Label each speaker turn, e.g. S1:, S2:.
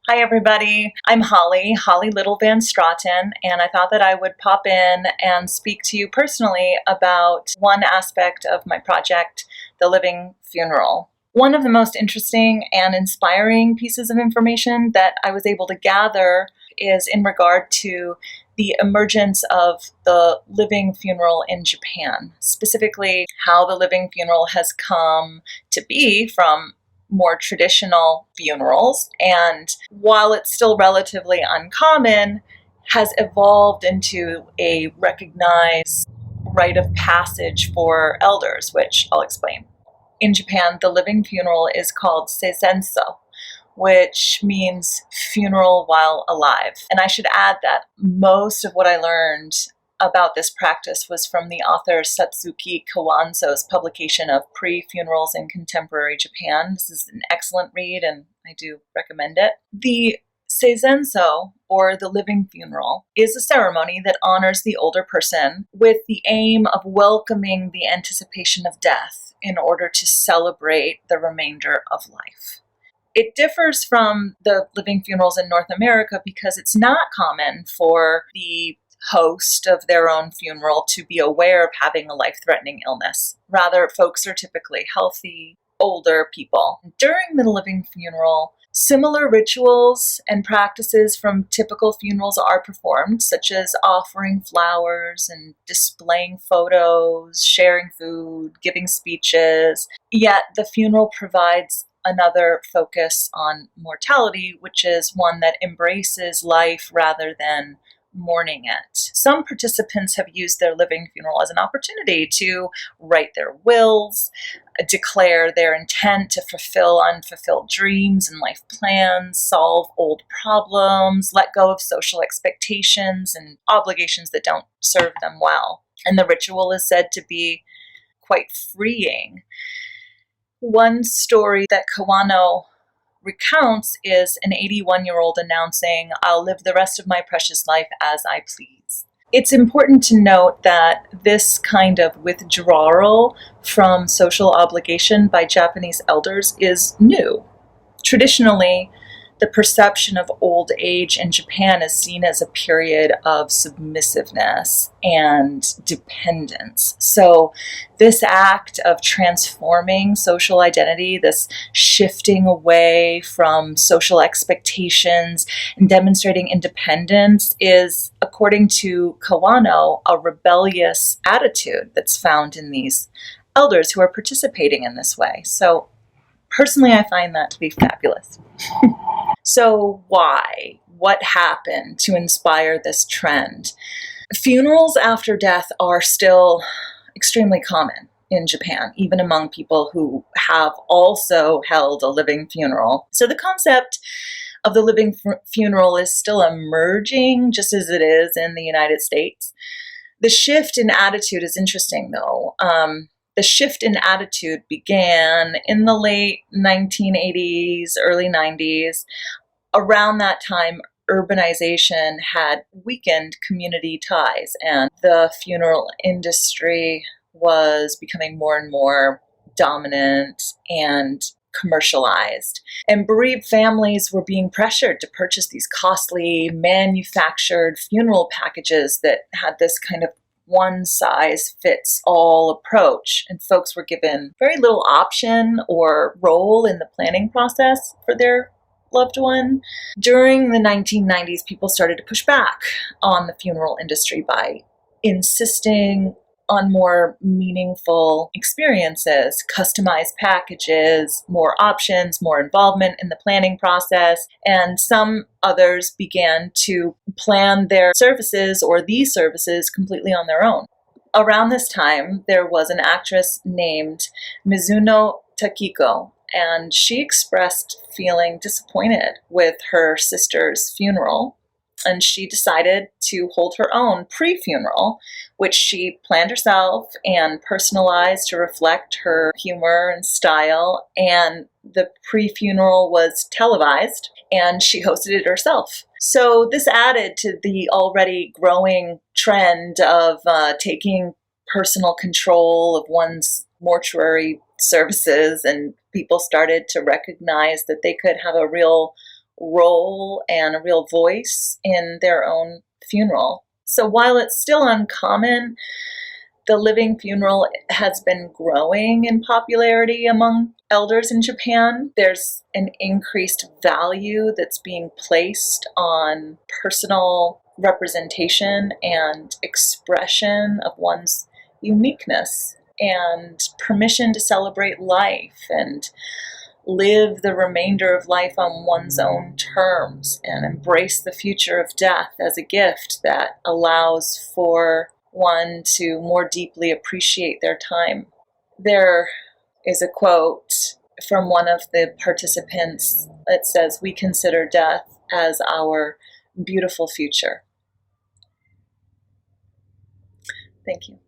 S1: Hi, everybody. I'm Holly Little Van Straaten, and I thought that I would pop in and speak to you personally about one aspect of my project, the living funeral. One of the most interesting and inspiring pieces of information that I was able to gather is in regard to the emergence of the living funeral in Japan, specifically how the living funeral has come to be from more traditional funerals, and while it's still relatively uncommon, has evolved into a recognized rite of passage for elders, which I'll explain. In Japan, the living funeral is called seizenso, which means funeral while alive. And I should add that most of what I learned about this practice was from the author Satsuki Kawano's publication of Pre-Funerals in Contemporary Japan. This is an excellent read, and I do recommend it. The Seizenso, or the living funeral, is a ceremony that honors the older person with the aim of welcoming the anticipation of death in order to celebrate the remainder of life. It differs from the living funerals in North America because it's not common for the host of their own funeral to be aware of having a life-threatening illness. Rather, folks are typically healthy, older people. During the living funeral, similar rituals and practices from typical funerals are performed, such as offering flowers and displaying photos, sharing food, giving speeches. Yet the funeral provides another focus on mortality, which is one that embraces life rather than mourning it. Some participants have used their living funeral as an opportunity to write their wills, declare their intent to fulfill unfulfilled dreams and life plans, solve old problems, let go of social expectations and obligations that don't serve them well. And the ritual is said to be quite freeing. One story that Kawano recounts is an 81-year-old announcing, "I'll live the rest of my precious life as I please." It's important to note that this kind of withdrawal from social obligation by Japanese elders is new. Traditionally, the perception of old age in Japan is seen as a period of submissiveness and dependence. So this act of transforming social identity, this shifting away from social expectations and demonstrating independence is, according to Kawano, a rebellious attitude that's found in these elders who are participating in this way. So personally, I find that to be fabulous. So why? What happened to inspire this trend? Funerals after death are still extremely common in Japan, even among people who have also held a living funeral. So the concept of the living funeral is still emerging, just as it is in the United States. The shift in attitude is interesting, though. The shift in attitude began in the late 1980s, early 90s. Around that time, urbanization had weakened community ties, and the funeral industry was becoming more and more dominant and commercialized. And bereaved families were being pressured to purchase these costly manufactured funeral packages that had this kind of one-size-fits-all approach, and folks were given very little option or role in the planning process for their loved one. During the 1990s, people started to push back on the funeral industry by insisting on more meaningful experiences, customized packages, more options, more involvement in the planning process, and some others began to plan their services or these services completely on their own. Around this time, there was an actress named Mizuno Takiko, and she expressed feeling disappointed with her sister's funeral, and she decided to hold her own pre-funeral, which she planned herself and personalized to reflect her humor and style. And the pre-funeral was televised, and she hosted it herself. So this added to the already growing trend of taking personal control of one's mortuary services, and people started to recognize that they could have a real role and a real voice in their own funeral. So while it's still uncommon, the living funeral has been growing in popularity among elders in Japan. There's an increased value that's being placed on personal representation and expression of one's uniqueness and permission to celebrate life and live the remainder of life on one's own terms and embrace the future of death as a gift that allows for one to more deeply appreciate their time. There is a quote from one of the participants that says, "We consider death as our beautiful future." Thank you.